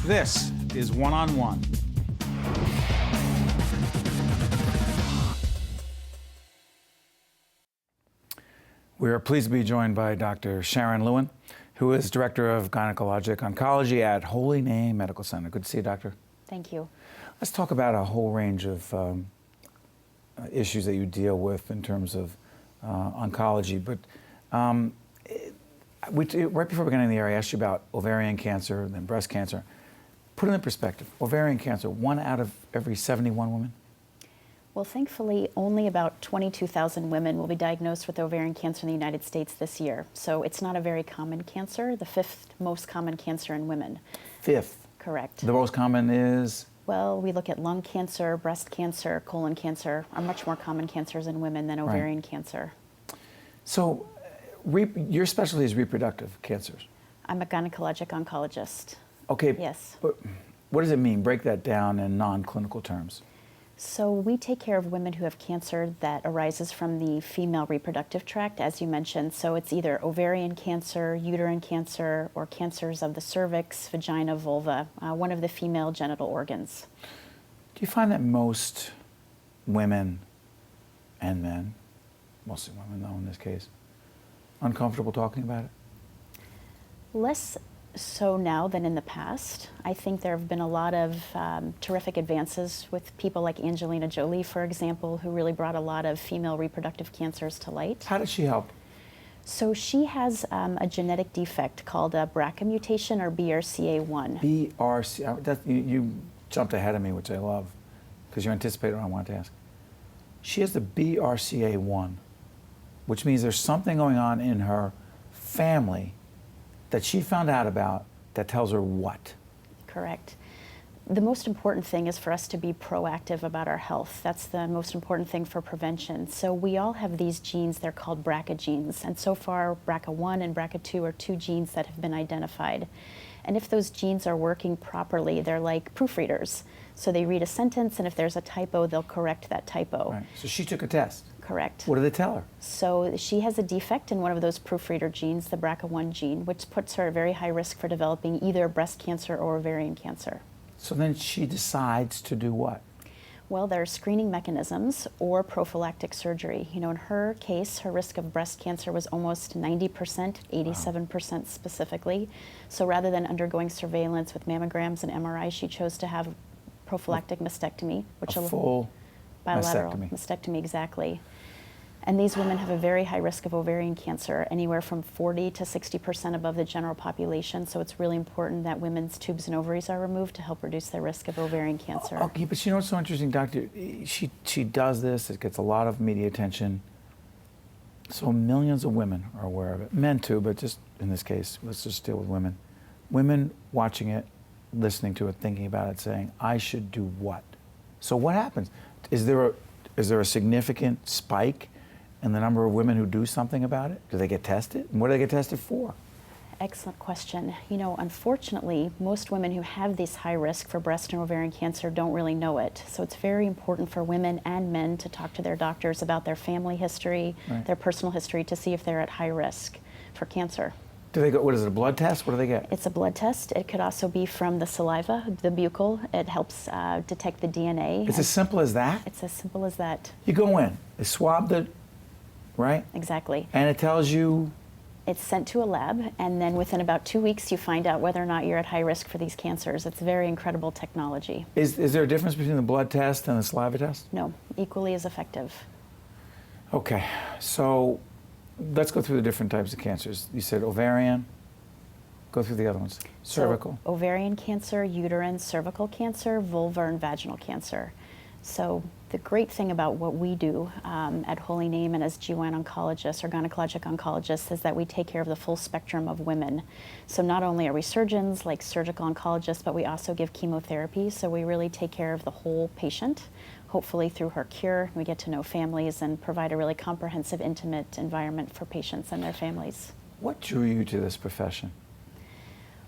This is One on One. We are pleased to be joined by Dr. Sharyn Lewin, who is Director of Gynecologic Oncology at Holy Name Medical Center. Good to see you, Doctor. Thank you. Let's talk about a whole range of issues that you deal with in terms of oncology. But right before we got in the area, I asked you about ovarian cancer, then breast cancer. Put it in perspective. Ovarian cancer, 1 out of every 71 women? Well, thankfully, only about 22,000 women will be diagnosed with ovarian cancer in the United States this year. So it's not a very common cancer, the 5th most common cancer in women. 5th? Correct. The most common is? Well, we look at lung cancer, breast cancer, colon cancer are much more common cancers in women than ovarian cancer. So your specialty is reproductive cancers? I'm a gynecologic oncologist. Okay. Yes. But what does it mean? Break that down in non-clinical terms. So we take care of women who have cancer that arises from the female reproductive tract, as you mentioned. So it's either ovarian cancer, uterine cancer, or cancers of the cervix, vagina, vulva, one of the female genital organs. Do you find that most women and men, mostly women though in this case, uncomfortable talking about it? Less so now than in the past. I think there have been a lot of terrific advances with people like Angelina Jolie, for example, who really brought a lot of female reproductive cancers to light. How did she help? So she has a genetic defect called a BRCA mutation, or BRCA1. You jumped ahead of me, which I love, because you anticipated what I wanted to ask. She has the BRCA1, which means there's something going on in her family that she found out about that tells her what? Correct. The most important thing is for us to be proactive about our health. That's the most important thing for prevention. So we all have these genes, they're called BRCA genes. And so far, BRCA1 and BRCA2 are 2 genes that have been identified. And if those genes are working properly, they're like proofreaders. So they read a sentence, and if there's a typo, they'll correct that typo. Right. So she took a test. Correct. What did they tell her? So she has a defect in one of those proofreader genes, the BRCA1 gene, which puts her at very high risk for developing either breast cancer or ovarian cancer. So then she decides to do what? Well, there are screening mechanisms or prophylactic surgery. You know, in her case, her risk of breast cancer was almost 90%, 87% specifically. So rather than undergoing surveillance with mammograms and MRI, she chose to have prophylactic mastectomy, which a full bilateral mastectomy, exactly. And these women have a very high risk of ovarian cancer, anywhere from 40 to 60% above the general population. So it's really important that women's tubes and ovaries are removed to help reduce their risk of ovarian cancer. Okay, but you know what's so interesting, Doctor? She does this, it gets a lot of media attention. So millions of women are aware of it. Men too, but just in this case, let's just deal with women. Women watching it, listening to it, thinking about it, saying, I should do what? So what happens? Is there a significant spike in the number of women who do something about it? Do they get tested? And what do they get tested for? Excellent question. You know, unfortunately, most women who have this high risk for breast and ovarian cancer don't really know it. So it's very important for women and men to talk to their doctors about their family history, right, their personal history, to see if they're at high risk for cancer. Do they go, what is it, a blood test? What do they get? It's a blood test. It could also be from the saliva, the buccal. It helps detect the DNA. It's as simple as that? It's as simple as that. You go in, they swab the, right? Exactly. And it tells you? It's sent to a lab, and then within about 2 weeks, you find out whether or not you're at high risk for these cancers. It's very incredible technology. Is there a difference between the blood test and the saliva test? No, equally as effective. Okay, so let's go through the different types of cancers. You said ovarian. Go through the other ones. Cervical. So, ovarian cancer, uterine, cervical cancer, vulvar, and vaginal cancer. So the great thing about what we do at Holy Name and as GYN oncologists or gynecologic oncologists is that we take care of the full spectrum of women. So not only are we surgeons like surgical oncologists, but we also give chemotherapy. So we really take care of the whole patient. Hopefully through her cure, we get to know families and provide a really comprehensive, intimate environment for patients and their families. What drew you to this profession?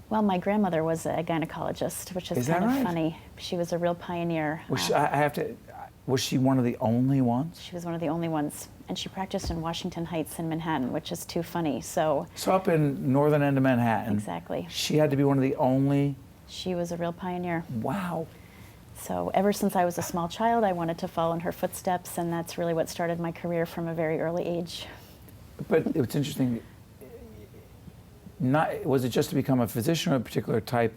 Well, my grandmother was a gynecologist, which is kind of funny. She was a real pioneer. Was she one of the only ones? She was one of the only ones. And she practiced in Washington Heights in Manhattan, which is too funny. So up in northern end of Manhattan. Exactly. She had to be one of the only She was a real pioneer. Wow. So ever since I was a small child, I wanted to follow in her footsteps, and that's really what started my career from a very early age. But it's interesting, was it just to become a physician or a particular type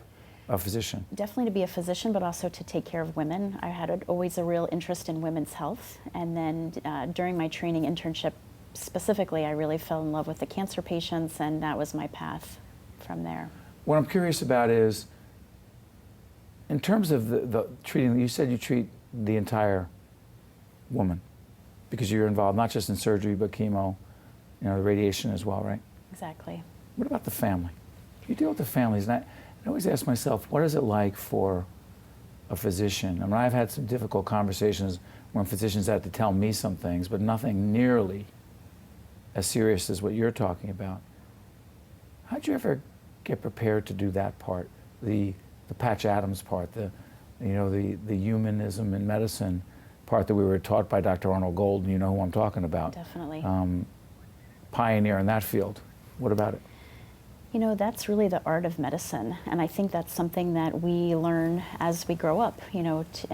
of physician? Definitely to be a physician, but also to take care of women. I had always a real interest in women's health, and then during my training internship specifically, I really fell in love with the cancer patients, and that was my path from there. What I'm curious about is, in terms of the treating, you said you treat the entire woman because you're involved not just in surgery but chemo, the radiation as well, right? Exactly. What about the family? You deal with the families, and I always ask myself, what is it like for a physician? I mean, I've had some difficult conversations when physicians had to tell me some things, but nothing nearly as serious as what you're talking about. How'd you ever get prepared to do that part, the Patch Adams part, the humanism in medicine part that we were taught by Dr. Arnold Gold, and you know who I'm talking about. Definitely. Pioneer in that field. What about it? That's really the art of medicine, and I think that's something that we learn as we grow up, in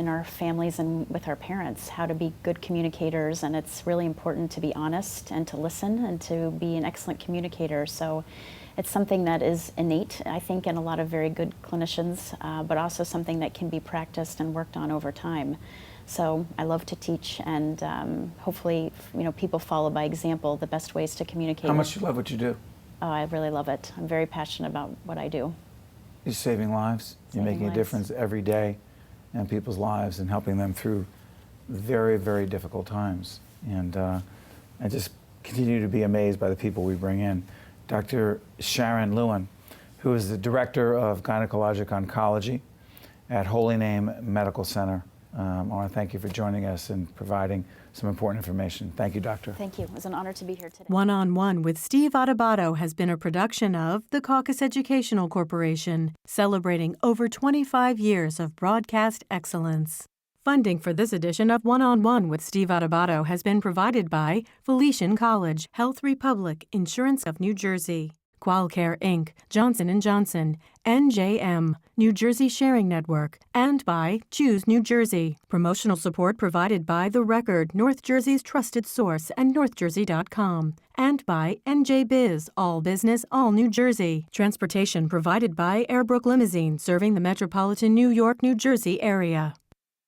our families and with our parents, how to be good communicators, and it's really important to be honest and to listen and to be an excellent communicator. So it's something that is innate, I think, in a lot of very good clinicians, but also something that can be practiced and worked on over time. So I love to teach, and hopefully, people follow by example the best ways to communicate. How much do you love what you do? Oh, I really love it. I'm very passionate about what I do. You're saving lives. You're making a difference every day in people's lives and helping them through very, very difficult times. And I just continue to be amazed by the people we bring in. Dr. Sharyn Lewin, who is the Director of Gynecologic Oncology at Holy Name Medical Center. I want to thank you for joining us and providing some important information. Thank you, Doctor. Thank you. It was an honor to be here today. One-on-One with Steve Adubato has been a production of the Caucus Educational Corporation, celebrating over 25 years of broadcast excellence. Funding for this edition of One-on-One with Steve Adubato has been provided by Felician College, Health Republic, Insurance of New Jersey, Qualcare Inc., Johnson & Johnson, NJM, New Jersey Sharing Network, and by Choose New Jersey. Promotional support provided by The Record, North Jersey's trusted source, and NorthJersey.com. And by NJ Biz, all business, all New Jersey. Transportation provided by Airbrook Limousine, serving the metropolitan New York, New Jersey area.